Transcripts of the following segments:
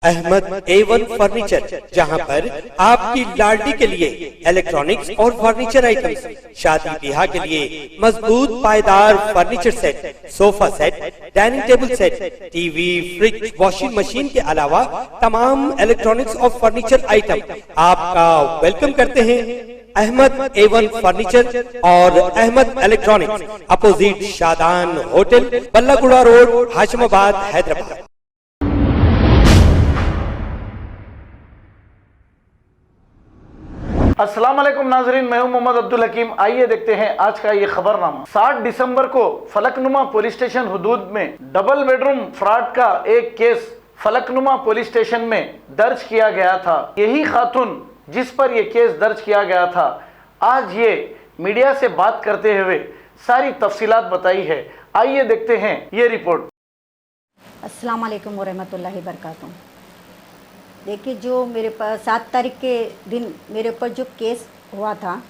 Ahmad A1 furniture, जहां पर आपकी लाडली के लिए इलेक्ट्रॉनिक्स और फर्नीचर आइटम्स, शादी ब्याह के लिए मजबूत पायदार furniture set, sofa set, dining table set, TV, fridge, washing machine के अलावा तमाम इलेक्ट्रॉनिक्स और फर्नीचर आइटम आपका वेलकम करते हैं। अहमद A1 फर्नीचर और Ahmed electronics, opposite Shadan hotel, Ballaguda road, Hashimabad, Hyderabad. अस्सलाम वालेकुम नाजरीन, मैं हूं मोहम्मद अब्दुल हकीम। आइए देखते हैं आज का ये खबरनामा। 7 दिसंबर को फलकनुमा पुलिस स्टेशन हुदूद में डबल बेडरूम फ्रॉड का एक केस फलकनुमा पुलिस स्टेशन में दर्ज किया गया था। यही खातून जिस पर यह केस दर्ज किया गया था, आज ये मीडिया से बात करते हुए सारी तफसीलात बताई है। आइए देखते हैं ये रिपोर्ट। अस्सलाम वालेकुम वरहमतुल्लाहि वबरकातुहू। देखिए, जो मेरे पास 7 तारीख के दिन मेरे ऊपर जो केस हुआ था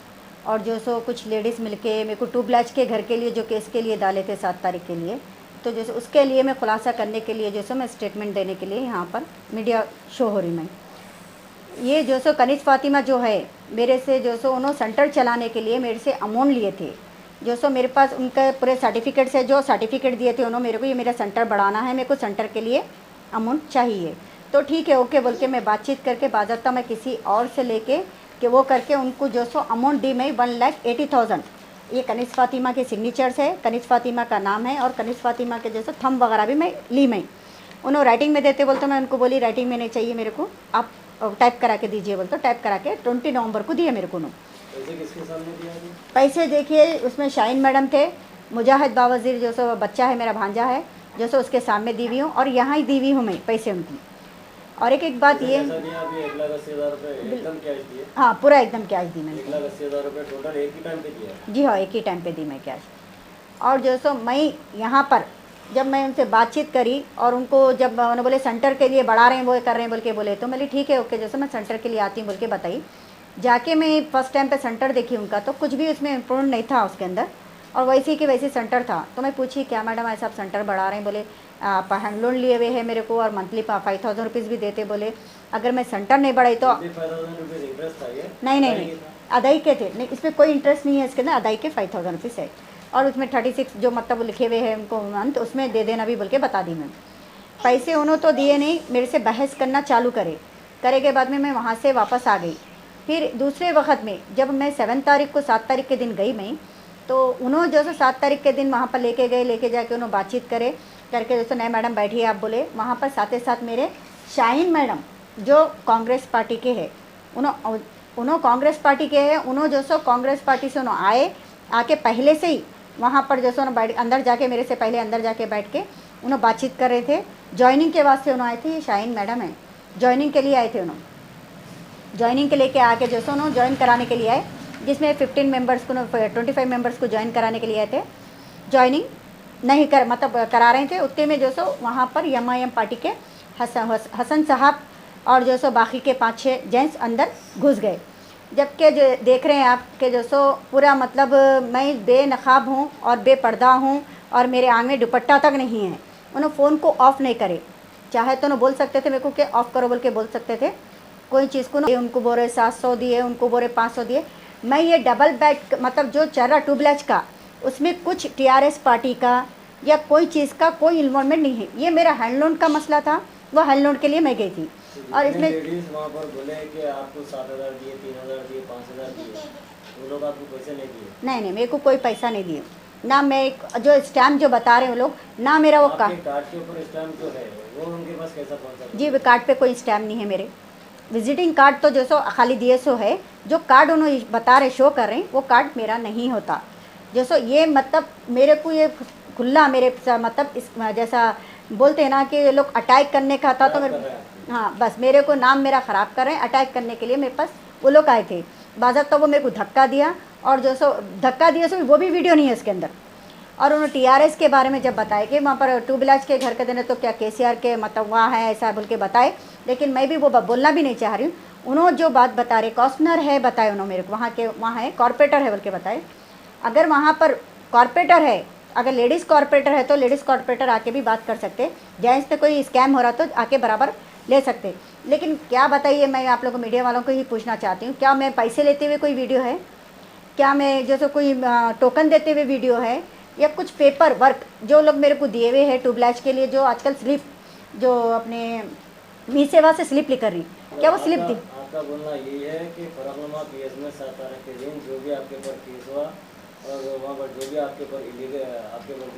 और जो सो कुछ लेडीज़ मिलके मेरे को 2 ब्लैच के घर के लिए जो केस के लिए डाले थे 7 तारीख के लिए, तो जैसे उसके लिए मैं खुलासा करने के लिए जो सो मैं स्टेटमेंट देने के लिए यहाँ पर मीडिया शो हो रही मैं। ये जो सो कनीज़ फ़ातिमा जो है मेरे से जो सो उन्होंने सेंटर चलाने के लिए मेरे से अमाउंट लिए थे। जो सो मेरे पास उनके पूरे सर्टिफिकेट्स है, जो सर्टिफिकेट दिए थे उन्होंने मेरे को, ये मेरा सेंटर बढ़ाना है, मेरे को सेंटर के लिए अमाउंट चाहिए। तो ठीक है, ओके बोल के मैं बातचीत करके बाज़ाब्ता मैं किसी और से लेके कि वो करके उनको जो सो अमाउंट दी मैं 1,80,000। ये कनीज़ फ़ातिमा के सिग्नेचर्स है, कनीज़ फ़ातिमा का नाम है और कनीज़ फ़ातिमा के जैसे थंब वगैरह भी मैं ली मैं। उन्होंने राइटिंग में देते बोलते, मैं उनको बोली राइटिंग में नहीं चाहिए मेरे को, आप टाइप करा के दीजिए बोलते, टाइप करा के 20 नवंबर को दिए मेरे को। पैसे देखिए उसमें शाहीन मैडम थे, मुजाहिद बावज़ीर जो सो बच्चा है मेरा भांजा है, जो सो उसके सामने दी हुई हूँ और यहाँ ही दी हुई हूँ मैं पैसे उनकी। और एक बात ये, हाँ पूरा एकदम कैश दी मैंने। 1,80,000 रुपये टोटल एक ही टाइम पे दिया? जी हाँ, एक ही टाइम पे दी मैं कैश। और जो सो मैं यहाँ पर जब मैं उनसे बातचीत करी और उनको जब उन्होंने बोले सेंटर के लिए बढ़ा रहे हैं, वो कर रहे हैं बोल के बोले, तो मैं ठीक है ओके, जैसे मैं सेंटर के लिए आती हूँ बोल के बताई। जाके मैं फर्स्ट टाइम पे सेंटर देखी उनका, तो कुछ भी उसमें इम्प्रूवमेंट नहीं था उसके अंदर, और वैसे कि वैसे सेंटर था। तो मैं पूछी क्या मैडम ऐसा आप सेंटर बढ़ा रहे हैं? बोले आप हैंड लोन लिए हुए हैं मेरे को और मंथली 5,000 रुपीज़ भी देते। बोले अगर मैं सेंटर नहीं बढ़ाई तो नहीं अदाई के थे, नहीं इसमें कोई इंटरेस्ट नहीं है, इसके अंदर अदाई के 5,000 रुपीज़ है और उसमें 36 जो मतलब लिखे हुए हैं उनको मंथ, उसमें दे देना भी बोल के बता दी मैं। पैसे उन्होंने तो दिए नहीं, मेरे से बहस करना चालू करे के बाद में मैं वहाँ से वापस आ गई। फिर दूसरे वक्त में जब मैं 7 तारीख को 7 तारीख के दिन गई मैं, तो उन्होंने जो 7 तारीख के दिन वहाँ पर लेके गए, लेके जाके उन्होंने बातचीत करके जैसे नहीं मैडम बैठिए आप बोले। वहाँ पर साथ ही साथ मेरे शाहीन मैडम जो कांग्रेस पार्टी के हैं, उन्होंने कांग्रेस पार्टी के हैं, उन्होंने जो सो कांग्रेस पार्टी से उन्होंने आके पहले से ही वहाँ पर जो सो बैठ अंदर जाके मेरे से पहले अंदर जाके बैठ के उन्होंने बातचीत कर रहे थे। ज्वाइनिंग के वास्ते उन्होंने आए थे, ये शाहीन मैडम है, ज्वाइनिंग के लिए आए थे। उन्होंने ज्वाइनिंग के लेके आके जो सो उन्होंने ज्वाइन कराने के लिए आए, जिसमें 15 मेंबर्स को 25 मेंबर्स को ज्वाइन कराने के लिए आए थे। ज्वाइनिंग नहीं कर मतलब करा रहे थे, उतने में जो सो वहाँ पर MIM पार्टी के हसन साहब और जो सो बाकी के 5-6 जेंट्स अंदर घुस गए। जबकि जो देख रहे हैं आप कि जो सो पूरा मतलब मैं बेनकाब हूँ और बेपर्दा हूँ और मेरे आंग में दुपट्टा तक नहीं है। उन्होंने फ़ोन को ऑफ़ नहीं करे, चाहे तो उन्होंने बोल सकते थे मेरे को कि ऑफ़ करो बोल के बोल सकते थे, कोई चीज़ को ना। उनको बोरे 700 दिए, उनको बोरे 500 दिए। मैं ये डबल बेड मतलब जो चल रहा 2 ब्लैच का, उसमें कुछ TRS पार्टी का या कोई चीज़ का कोई इन्वॉल्वमेंट नहीं है। ये मेरा हैंड लोन का मसला था, वो हैंड लोन के लिए मैं गई थी। और इसमें लेडीज वहाँ पर बोले कि आपको 7,000 दिए, 3,000 दिए, 5,000 दिए, वो लोग आपको पैसे नहीं दिए? नहीं मेरे को कोई पैसा नहीं दिए ना। मैं जो स्टैम्प जो बता रहे हैं वो लोग ना, मेरा वो कार्ड के ऊपर स्टैम्प जो है वो उनके पास कैसा पहुँचा? जी कार्ड पे कोई स्टैम्प नहीं है मेरे। विजिटिंग कार्ड तो जो सो खाली दिए सो है, जो कार्ड उन्होंने बता रहे शो कर रहे हैं वो कार्ड मेरा नहीं होता। जो सो ये मतलब मेरे को ये खुला मेरे मतलब इस जैसा बोलते हैं ना कि ये लोग अटैक करने का था, तो मेरे हाँ बस मेरे को नाम मेरा ख़राब कर रहे हैं। अटैक करने के लिए मेरे पास वो लोग आए थे बाज़ाब्ता, तो वो मेरे को धक्का दिया और जो सो धक्का दिया सो वो भी वीडियो नहीं है इसके अंदर। और उन्होंने TRS के बारे में जब बताया कि वहाँ पर 2 ब्लैच के घर के देने तो क्या KCR के मतलब वहाँ है ऐसा बोल के बताए, लेकिन मैं भी वो बोलना भी नहीं चाह रही हूँ। उन्होंने जो बात बता रहे कॉस्टनर है बताए उन्होंने मेरे को, वहाँ है कॉर्पोरेटर है बोल के बताए। अगर वहाँ पर कॉर्पोरेटर है, अगर लेडीज़ कॉर्पोरेटर है तो लेडीज़ कॉर्पोरेटर आके भी बात कर सकते। जेंट्स पे कोई स्कैम हो रहा तो आके बराबर ले सकते। लेकिन क्या बताइए, मैं आप लोगों मीडिया वालों को ही पूछना चाहती हूँ, क्या मैं पैसे लेते हुए कोई वीडियो है? क्या मैं जैसे कोई टोकन देते हुए वीडियो है? या कुछ पेपर वर्क जो लोग मेरे को दिए हुए हैं ट्यूबलाइट के लिए, जो आजकल स्लिप जो अपने मी सेवा से स्लिप लेकर रही, क्या वो स्लिप दी? आपका बोलना यही है कि फलकनुमा पीएस में 7 तारीख के दिन जो भी आपके ऊपर केस हुआ और वहाँ पर जो भी आपके ऊपर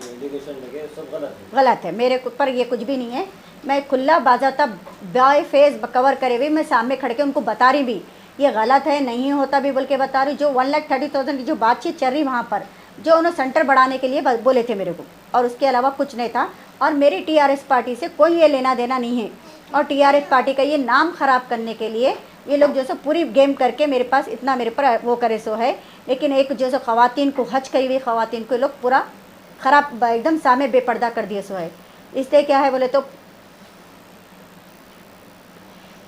एलिगेशन लगे सब गलत है। मेरे ऊपर ये कुछ भी नहीं है। मैं खुला बाज़ाब्ता बाय फेस कवर करे हुए मैं सामने खड़े के उनको बता रही भी ये गलत है, नहीं होता भी बोल के बता रही। जो 1,30,000 की जो बातचीत चल रही वहाँ पर, जो उन्होंने सेंटर बढ़ाने के लिए बोले थे मेरे को, और उसके अलावा कुछ नहीं था। और मेरी टीआरएस पार्टी से कोई ये लेना देना नहीं है। और टीआरएस पार्टी का ये नाम ख़राब करने के लिए ये लोग जो सो पूरी गेम करके मेरे पास इतना मेरे पर वो करे सो है। लेकिन एक जो सो ख़वातीन को, हज करी हुई ख़वातीन को लोग पूरा ख़राब एकदम सामने बेपर्दा कर दिए सो है। इसलिए क्या है बोले तो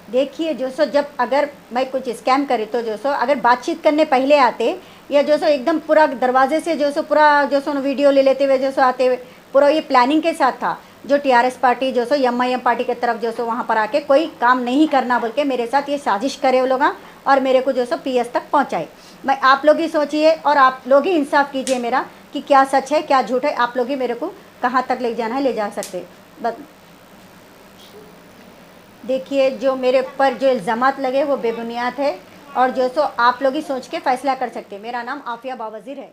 देखिए जो सो जब अगर मैं कुछ स्कैम करी तो जो सो अगर बातचीत करने पहले आते या जो सो एकदम पूरा दरवाजे से जो सो पूरा जो सो वीडियो ले लेते हुए जो सो आते हुए पूरा ये प्लानिंग के साथ था। जो टीआरएस पार्टी जो सो एमआईएम पार्टी के तरफ जो सो वहाँ पर आके कोई काम नहीं करना बोल के मेरे साथ ये साजिश करे वो लोग और मेरे को जो सो पीएस तक पहुँचाए। मैं आप लोग ही सोचिए और आप लोग ही इंसाफ कीजिए मेरा कि क्या सच है क्या झूठ है। आप लोग ही मेरे को कहाँ तक ले जाना है ले जा सकते। बस देखिए जो मेरे ऊपर जो इल्ज़ामात लगे वो बेबुनियाद है और जो सो आप लोग ही सोच के फैसला कर सकते हैं। मेरा नाम आफिया बावजीर है।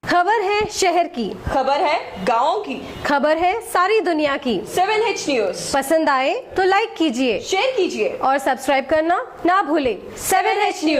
खबर है शहर की, खबर है गाँव की, खबर है सारी दुनिया की। 7H न्यूज पसंद आए तो लाइक कीजिए, शेयर कीजिए और सब्सक्राइब करना ना भूलें। 7H news.